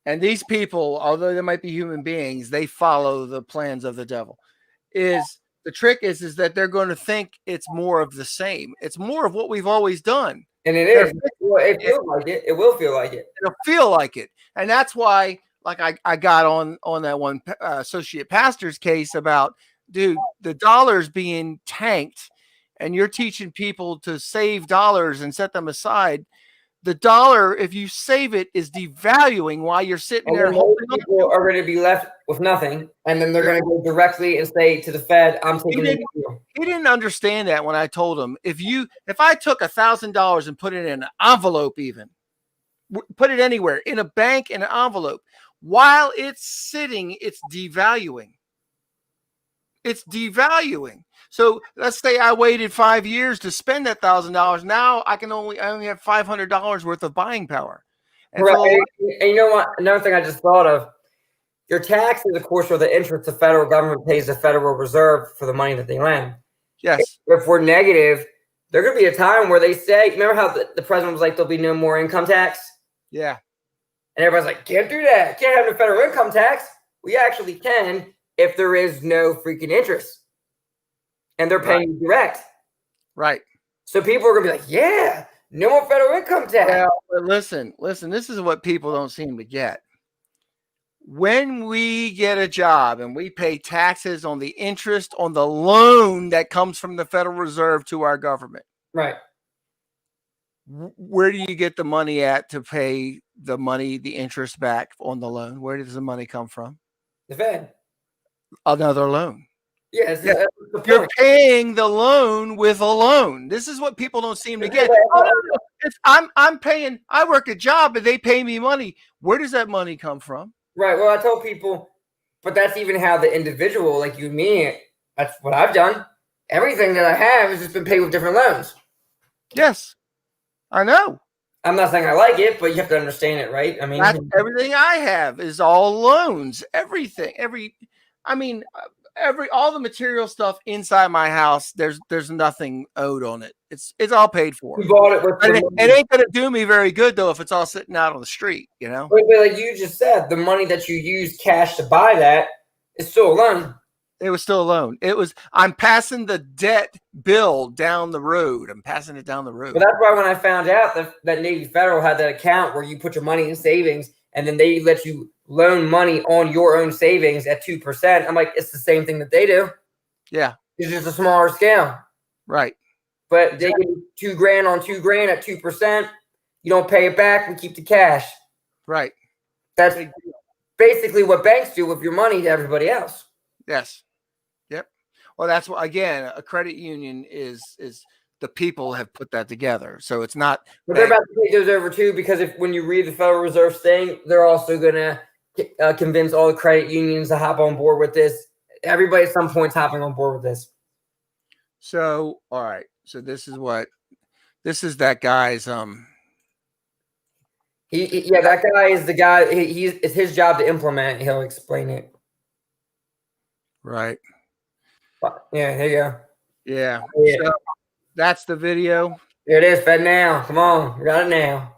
and these people, although they might be human beings, they follow the plans of the devil. The trick is that they're going to think it's more of the same. It's more of what we've always done. And it is. Well, it feels like it. It will feel like it. It'll feel like it. And that's why, like I got on that one associate pastor's case about, dude, the dollar's being tanked and you're teaching people to save dollars and set them aside. The dollar, if you save it, is devaluing while you're sitting there. People are going to be left with nothing, and then they're going to go directly and say to the Fed, "I'm taking it." He didn't understand that when I told him, if I took $1,000 and put it in an envelope, even put it anywhere in a bank in an envelope, while it's sitting, it's devaluing. It's devaluing. So let's say I waited 5 years to spend that $1,000. Now I only have $500 worth of buying power. And right. And you know what? Another thing I just thought of, your taxes, of course, are the interest the federal government pays the Federal Reserve for the money that they lend. Yes. If we're negative, there's going to be a time where they say, remember how the president was like, there'll be no more income tax? Yeah. And everybody's like, can't do that. Can't have no federal income tax. We actually can if there is no freaking interest. And they're paying you direct. Right. So people are going to be like, yeah, no more federal income tax. Well, but listen, this is what people don't seem to get. When we get a job and we pay taxes on the interest on the loan that comes from the Federal Reserve to our government. Right. Where do you get the money at to pay the interest back on the loan? Where does the money come from? The Fed. Another loan. Yes, yeah. You're paying the loan with a loan. This is what people don't seem to get. I'm paying. I work a job and they pay me money. Where does that money come from? Right. Well, I tell people, but that's even how the individual, like you and me, that's what I've done. Everything that I have has just been paid with different loans. Yes, I know. I'm not saying I like it, but you have to understand it, right? I mean, everything I have is all loans. Everything, all the material stuff inside my house, there's nothing owed on it. It's all paid for. You bought it with it ain't gonna do me very good though if it's all sitting out on the street, you know. But like you just said, the money that you used cash to buy that is still a loan. It was still a loan. I'm passing the debt bill down the road. I'm passing it down the road. But that's why when I found out that Navy Federal had that account where you put your money in savings and then they let you loan money on your own savings at 2%. I'm like, it's the same thing that they do. Yeah. It's just a smaller scale. Right. But they give you $2,000 on $2,000 at 2%. You don't pay it back. We keep the cash. Right. That's basically what banks do with your money to everybody else. Yes. Yep. Well, that's what, again, a credit union is the people have put that together. So it's not. But they're about to take those over too, because when you read the Federal Reserve thing, they're also going to convince all the credit unions to hop on board with this. Everybody at some point is hopping on board with this. So, all right. So this is that guy's, that guy is the guy. It's his job to implement. He'll explain it. Right. Yeah, there you go. Yeah. So that's the video. Here it is, Fed now. Come on, we got it now.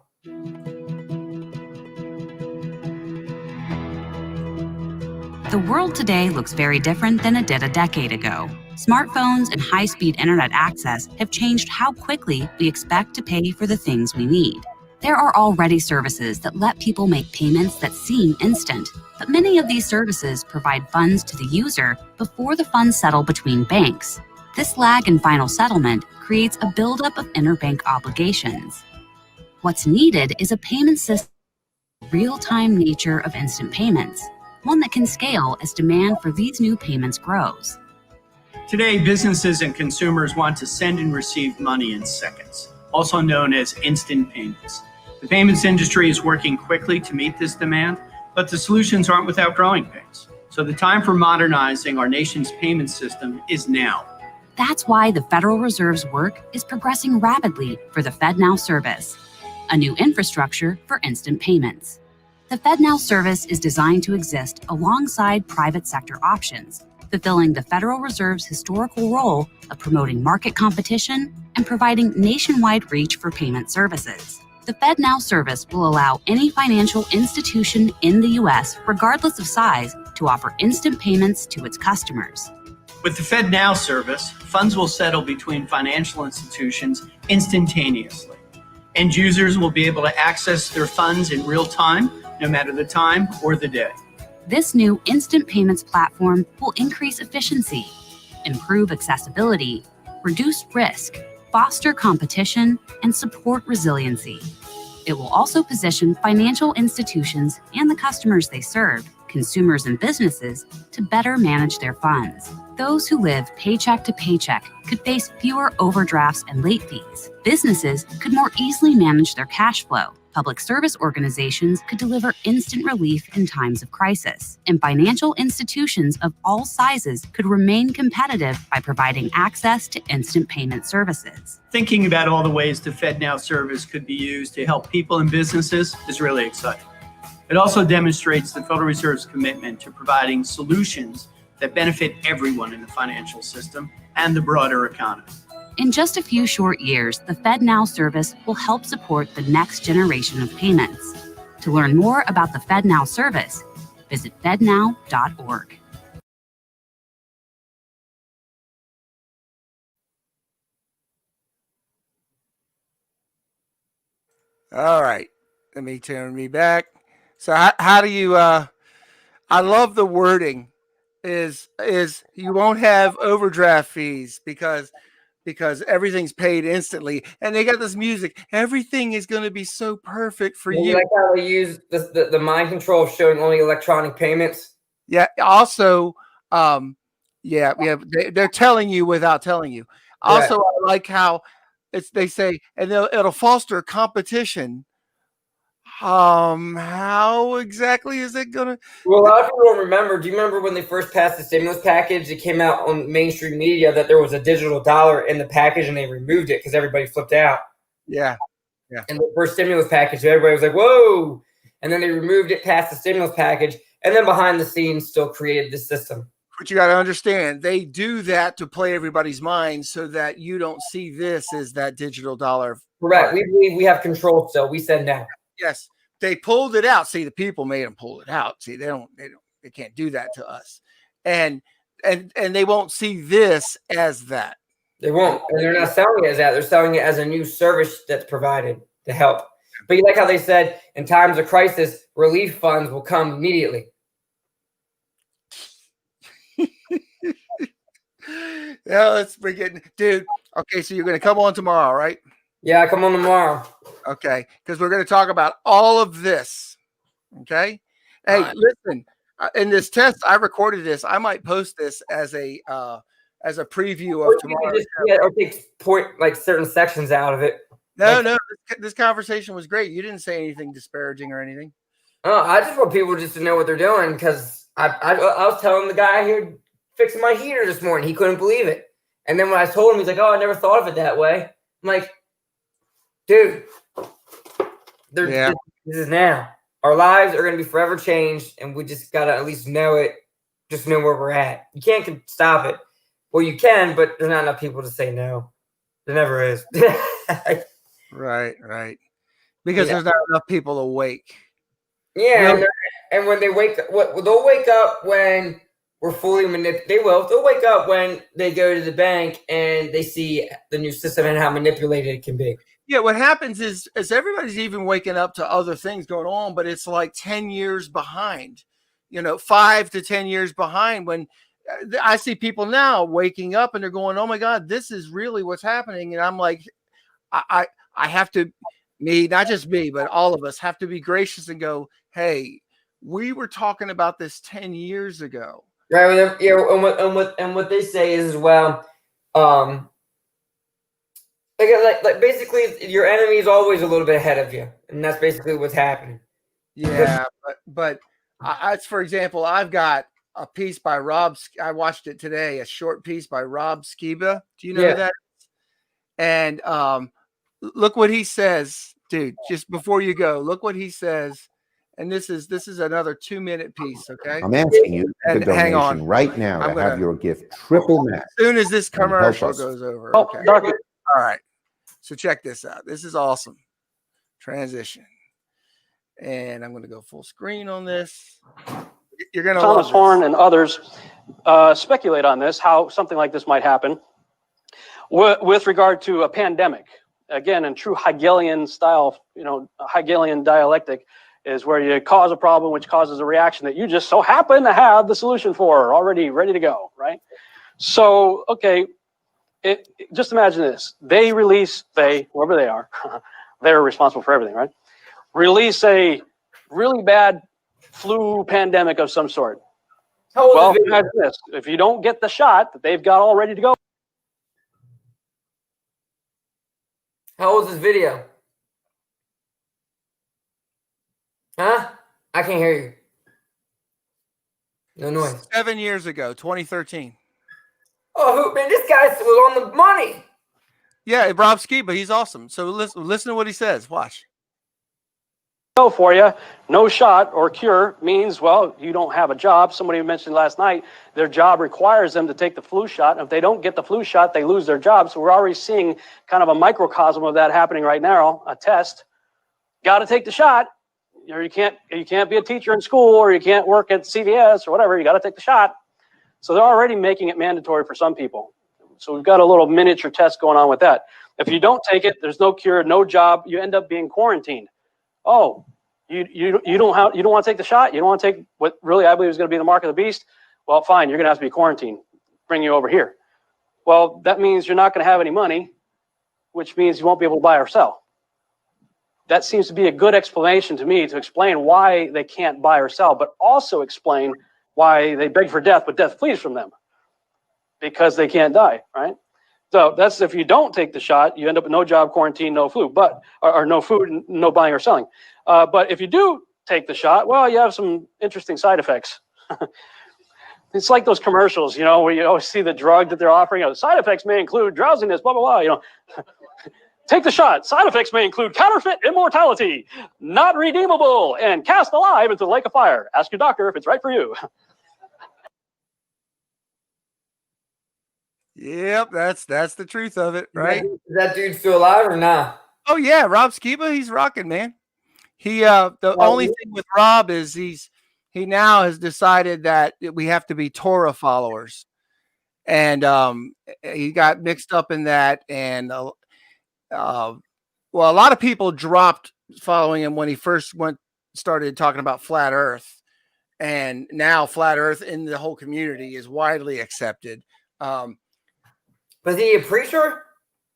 The world today looks very different than it did a decade ago. Smartphones and high-speed internet access have changed how quickly we expect to pay for the things we need. There are already services that let people make payments that seem instant, but many of these services provide funds to the user before the funds settle between banks. This lag in final settlement creates a buildup of interbank obligations. What's needed is a payment system with the real-time nature of instant payments, one that can scale as demand for these new payments grows. Today, businesses and consumers want to send and receive money in seconds, also known as instant payments. The payments industry is working quickly to meet this demand, But the solutions aren't without growing pains. So the time for modernizing our nation's payment system is now. That's why the Federal Reserve's work is progressing rapidly for the FedNow service, a new infrastructure for instant payments. The FedNow service is designed to exist alongside private sector options, fulfilling the Federal Reserve's historical role of promoting market competition and providing nationwide reach for payment services. The FedNow service will allow any financial institution in the U.S., regardless of size, to offer instant payments to its customers. With the FedNow service, funds will settle between financial institutions instantaneously. End users will be able to access their funds in real time, no matter the time or the day. This new instant payments platform will increase efficiency, improve accessibility, reduce risk, foster competition, and support resiliency. It will also position financial institutions and the customers they serve, consumers and businesses, to better manage their funds. Those who live paycheck to paycheck could face fewer overdrafts and late fees. Businesses could more easily manage their cash flow. Public service organizations could deliver instant relief in times of crisis. And financial institutions of all sizes could remain competitive by providing access to instant payment services. Thinking about all the ways the FedNow service could be used to help people and businesses is really exciting. It also demonstrates the Federal Reserve's commitment to providing solutions that benefit everyone in the financial system and the broader economy. In just a few short years, the FedNow service will help support the next generation of payments. To learn more about the FedNow service, visit fednow.org. All right. Let me turn me back. So how do you I love the wording is you won't have overdraft fees because everything's paid instantly, and they got this music. Everything is going to be so perfect for you. Like how they use the mind control of showing only electronic payments. Yeah. Also, they're telling you without telling you. Also, I like how they say, and it'll foster competition. How exactly is it gonna? Well, a lot of people don't remember. Do you remember when they first passed the stimulus package? It came out on mainstream media that there was a digital dollar in the package, and they removed it because everybody flipped out. Yeah. And the first stimulus package, everybody was like, "Whoa!" And then they removed it past the stimulus package, and then behind the scenes, still created this system. But you got to understand, they do that to play everybody's mind so that you don't see this as that digital dollar. Correct. We believe we have control, so we said no. Yes, they pulled it out. See, the people made them pull it out. See, they can't do that to us, and they won't see this as that. They won't, and they're not selling it as that. They're selling it as a new service that's provided to help. But you like how they said, in times of crisis, relief funds will come immediately. Yeah, let's begin, dude. Okay, so you're going to come on tomorrow, right? Yeah, I come on tomorrow. Okay, because we're going to talk about all of this. Okay. Hey, listen. In this test, I recorded this. I might post this as a preview of tomorrow. Or take point like certain sections out of it. No. This conversation was great. You didn't say anything disparaging or anything. I just want people just to know what they're doing because I was telling the guy here fixing my heater this morning. He couldn't believe it. And then when I told him, he's like, "Oh, I never thought of it that way." I'm like, dude, this is now. Our lives are going to be forever changed, and we just got to at least know it, just know where we're at. You can't stop it. Well, you can, but there's not enough people to say no. There never is. Right. Because there's not enough people awake. Yeah, and when they wake up, they'll wake up when we're fully manipulated. They'll wake up when they go to the bank and they see the new system and how manipulated it can be. Yeah, what happens is everybody's even waking up to other things going on, but it's like 10 years behind, 5 to 10 years behind. When I see people now waking up and they're going, "Oh my God, this is really what's happening." And I'm like, I have to, not just me, but all of us have to be gracious and go, "Hey, we were talking about this 10 years ago." Right. Yeah. And what they say is as well, like basically your enemy is always a little bit ahead of you, and that's basically what's happening. Yeah, but For example, I've got a piece by I watched it today, a short piece by Rob Skiba. Do you know that? And look what he says, dude, just before you go, look what he says. And this is another 2-minute piece. Okay. I'm asking you to And hang donation on. right now I'm to have gonna- your gift triple match. As soon as this and help commercial us. goes over. Oh, Okay. Darky. All right. So check this out. This is awesome. Transition. And I'm going to go full screen on this. You're going to Thomas love this. Horn and others speculate on this, how something like this might happen with regard to a pandemic. Again, in true Hegelian style, Hegelian dialectic is where you cause a problem which causes a reaction that you just so happen to have the solution for already ready to go, right? So, okay, just imagine this. Whoever they are, they're responsible for everything, right? Release a really bad flu pandemic of some sort. Well, imagine this. If you don't get the shot that they've got all ready to go. How old is this video? Huh? I can't hear you. No noise. 7 years ago, 2013. Oh, man, this guy was on the money. Yeah, Rob Skiba, he's awesome. So listen to what he says. Watch. For you, no shot or cure means, well, you don't have a job. Somebody mentioned last night, their job requires them to take the flu shot. If they don't get the flu shot, they lose their job. So we're already seeing kind of a microcosm of that happening right now, a test. Got to take the shot. You can't be a teacher in school, or you can't work at CVS or whatever. You got to take the shot. So they're already making it mandatory for some people. So we've got a little miniature test going on with that. If you don't take it, there's no cure, no job. You end up being quarantined. Oh, you don't want to take the shot? You don't want to take what really I believe is going to be the mark of the beast? Well, fine, you're going to have to be quarantined. Bring you over here. Well, that means you're not going to have any money, which means you won't be able to buy or sell. That seems to be a good explanation to me to explain why they can't buy or sell, but also explain why they beg for death, but death flees from them because they can't die, right? So that's if you don't take the shot, you end up with no job, quarantine, no flu, or no food, no buying or selling. But if you do take the shot, well, you have some interesting side effects. It's like those commercials, where you always see the drug that they're offering. Side effects may include drowsiness, blah, blah, blah, Take the shot. Side effects may include counterfeit immortality, not redeemable, and cast alive into the lake of fire. Ask your doctor if it's right for you. Yep, that's the truth of it, right? Is that dude still alive or not? Oh yeah, Rob Skiba, he's rocking, man. He the only thing with Rob is he now has decided that we have to be Torah followers, and he got mixed up in that, and a lot of people dropped following him when he first started talking about flat Earth, and now flat Earth in the whole community is widely accepted. Was he a preacher?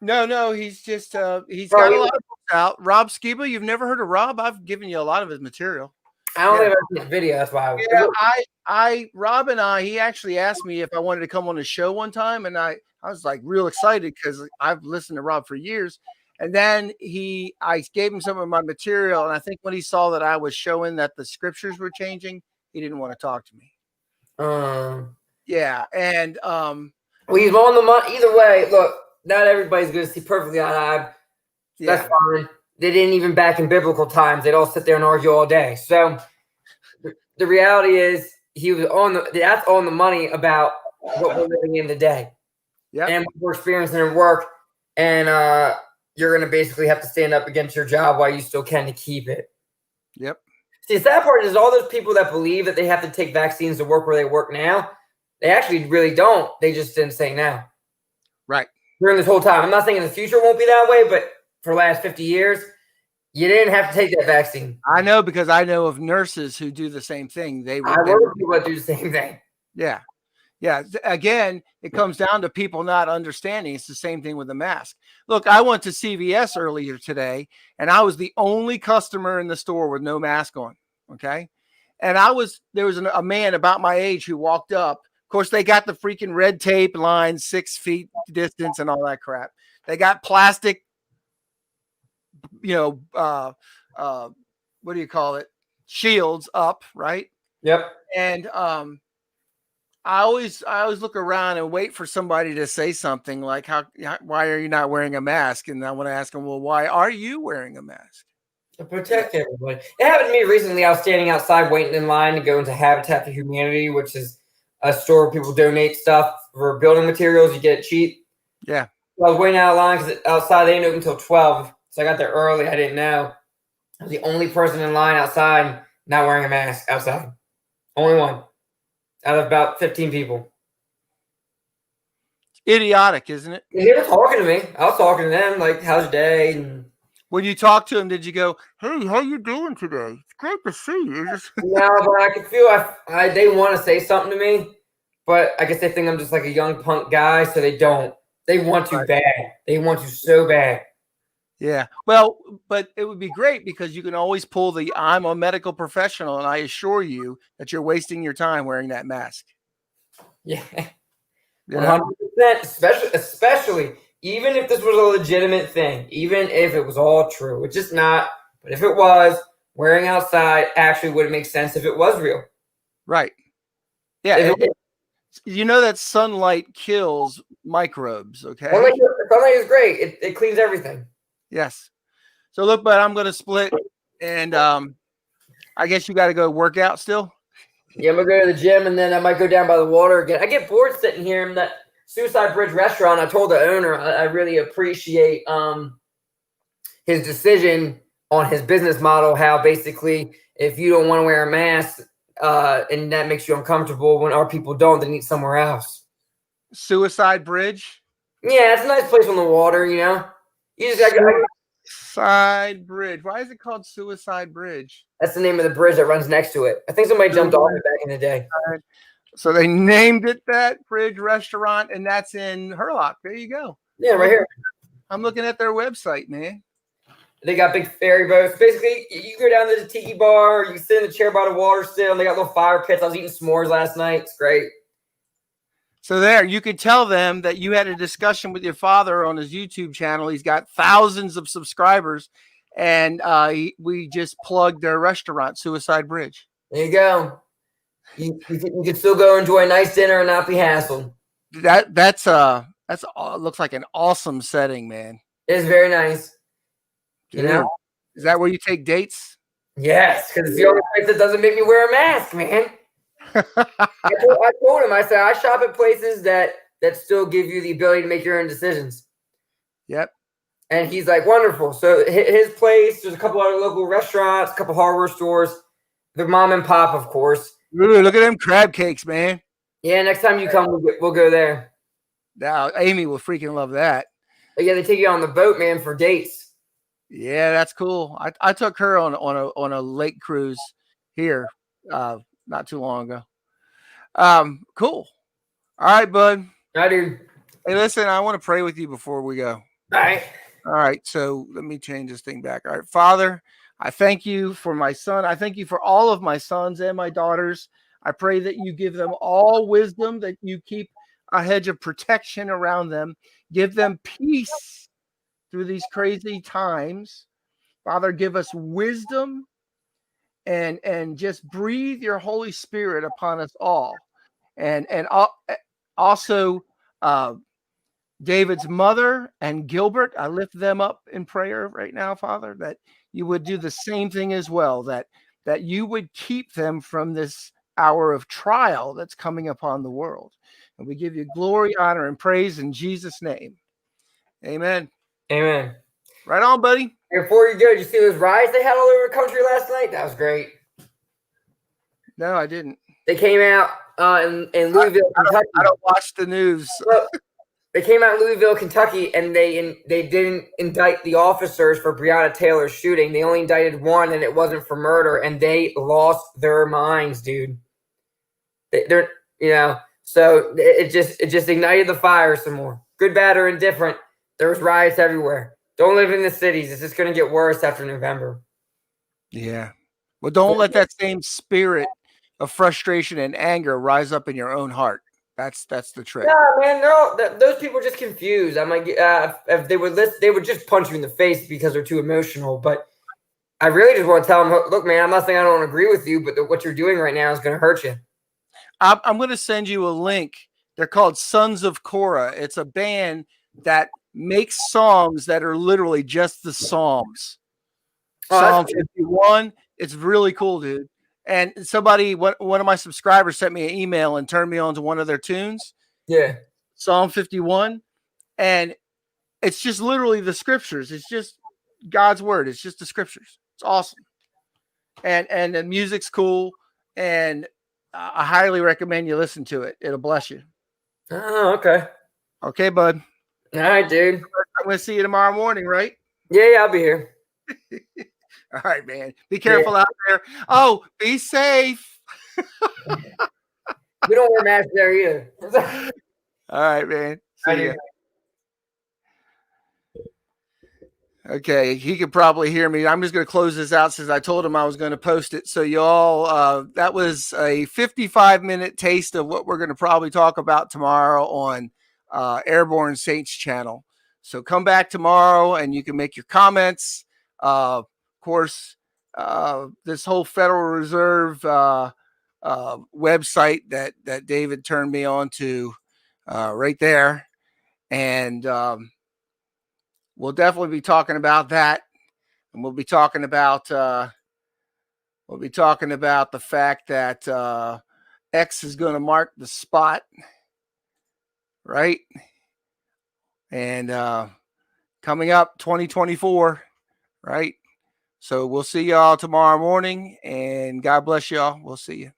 No, he's just he's got a lot of books out. Rob Skiba, you've never heard of Rob? I've given you a lot of his material. I don't think I've seen his video. That's why. Rob and he actually asked me if I wanted to come on the show one time, and I was like real excited because I've listened to Rob for years. And then I gave him some of my material, and I think when he saw that I was showing that the scriptures were changing, he didn't want to talk to me. Yeah, and well, he's on the money. Either way, look, not everybody's going to see perfectly eye. That's fine. They didn't even back in biblical times. They'd all sit there and argue all day. So the reality is he was that's on the money about what we're living in today. Yeah. And what we're experiencing in work. And you're going to basically have to stand up against your job while you still can to keep it. Yep. See, the sad part is all those people that believe that they have to take vaccines to work where they work now, they actually really don't. They just didn't say now. Right. During this whole time. I'm not saying in the future won't be that way, but for the last 50 years, you didn't have to take that vaccine. I know because I know of nurses who do the same thing. I work with people that do the same thing. Yeah. Yeah. Again, it comes down to people not understanding. It's the same thing with the mask. Look, I went to CVS earlier today, and I was the only customer in the store with no mask on. Okay. And there was a man about my age who walked up. Of course, they got the freaking red tape line, 6 feet distance and all that crap. They got plastic, what do you call it? Shields up, right? Yep. And I always look around and wait for somebody to say something like, why are you not wearing a mask? And I want to ask them, well, why are you wearing a mask? To protect everybody. It happened to me recently. I was standing outside waiting in line to go into Habitat for Humanity, which is a store where people donate stuff for building materials. You get it cheap. Yeah. So I was waiting out of line because outside they didn't open until 12. So I got there early. I didn't know. I was the only person in line outside not wearing a mask outside. Only one out of about 15 people. Idiotic, isn't it? And they were talking to me. I was talking to them, like, how's your day? And when you talk to them, did you go, hey, how you doing today? It's great to see you. No, but I can feel they want to say something to me, but I guess they think I'm just like a young punk guy, so they don't. They want to bad. They want to so bad. Yeah. Well, but it would be great because you can always pull the I'm a medical professional, and I assure you that you're wasting your time wearing that mask. Yeah. You know? 100%, especially even if this was a legitimate thing, even if it was all true. It's just not. But if it was, wearing outside actually would make sense if it was real. Right. Yeah. You know that sunlight kills microbes, okay? Sunlight is great. It cleans everything. Yes. So look, but I'm going to split, and I guess you got to go work out still? Yeah, I'm going to go to the gym, and then I might go down by the water again. I get bored sitting here in that Suicide Bridge restaurant. I told the owner I really appreciate his decision on his business model, how basically if you don't want to wear a mask and that makes you uncomfortable when our people don't, they need somewhere else. Suicide Bridge? Yeah, it's a nice place on the water, you know. You just Suicide Bridge. Why is it called Suicide Bridge? That's the name of the bridge that runs next to it. I think somebody jumped off it back in the day. So they named it that Bridge Restaurant, and that's in Hurlock. There you go. Yeah, right here. I'm looking at their website, man. They got big ferry boats. Basically, you go down to the tiki bar, you can sit in the chair by the water still, and they got little fire pits. I was eating s'mores last night. It's great. So there, you could tell them that you had a discussion with your father on his YouTube channel. He's got thousands of subscribers, and we just plugged their restaurant, Suicide Bridge. There you go. You can still go enjoy a nice dinner and not be hassled. That's looks like an awesome setting, man. It's very nice. You know, is that where you take dates? Yes, because it's the only place that doesn't make me wear a mask, man. I told him, I said, I shop at places that still give you the ability to make your own decisions. Yep. And he's like, wonderful. So his place, there's a couple other local restaurants, a couple hardware stores, the mom and pop, of course. Ooh, look at them crab cakes, man. Yeah, next time you come, we'll go there. Now, Amy will freaking love that. But yeah, they take you on the boat, man, for dates. Yeah, that's cool. I took her on a lake cruise here not too long ago. Cool. All right, bud. I do. Hey, listen, I want to pray with you before we go. All right. So let me change this thing back. All right, Father, I thank you for my son. I thank you for all of my sons and my daughters. I pray that you give them all wisdom, that you keep a hedge of protection around them. Give them peace through these crazy times. Father, give us wisdom and just breathe your Holy Spirit upon us all. And also David's mother and Gilbert, I lift them up in prayer right now, Father, that you would do the same thing as well, that you would keep them from this hour of trial that's coming upon the world. And we give you glory, honor, and praise in Jesus' name. Amen. Amen. Right on, buddy. Before you go, did you see those riots they had all over the country last night? That was great. No, I didn't. They came out in Louisville, Kentucky. I don't watch the news. Well, they came out in Louisville, Kentucky, and they didn't indict the officers for Breonna Taylor's shooting. They only indicted one, and it wasn't for murder. And they lost their minds, dude. They're so it just ignited the fire some more. Good, bad, or indifferent. There was riots everywhere. Don't live in the cities. It's just going to get worse after November. Yeah. Well, don't let that same spirit of frustration and anger rise up in your own heart. That's the trick. Yeah, man. Those people are just confused. I'm like, if they would just punch you in the face because they're too emotional. But I really just want to tell them, look, man, I'm not saying I don't agree with you, but what you're doing right now is going to hurt you. I'm going to send you a link. They're called Sons of Korah. It's a band that makes songs that are literally just the Psalms. Psalm 51. It's really cool, dude. And somebody, one of my subscribers sent me an email and turned me on to one of their tunes. Yeah. Psalm 51. And it's just literally the scriptures. It's just God's word. It's just the scriptures. It's awesome. And the music's cool. And I highly recommend you listen to it. It'll bless you. Oh, okay. Okay, bud. All right, dude. I'm going to see you tomorrow morning, right? Yeah, I'll be here. All right, man. Be careful out there. Oh, be safe. We don't wear masks there either. All right, man. See ya. Okay, he could probably hear me. I'm just going to close this out since I told him I was going to post it. So y'all, that was a 55-minute taste of what we're going to probably talk about tomorrow on Airborne Saints channel. So come back tomorrow and you can make your comments. Of course, this whole Federal Reserve website that David turned me on to right there. And we'll definitely be talking about that. And we'll be talking about the fact that X is going to mark the spot, right? And coming up 2024, right? So we'll see y'all tomorrow morning, and God bless y'all. We'll see you.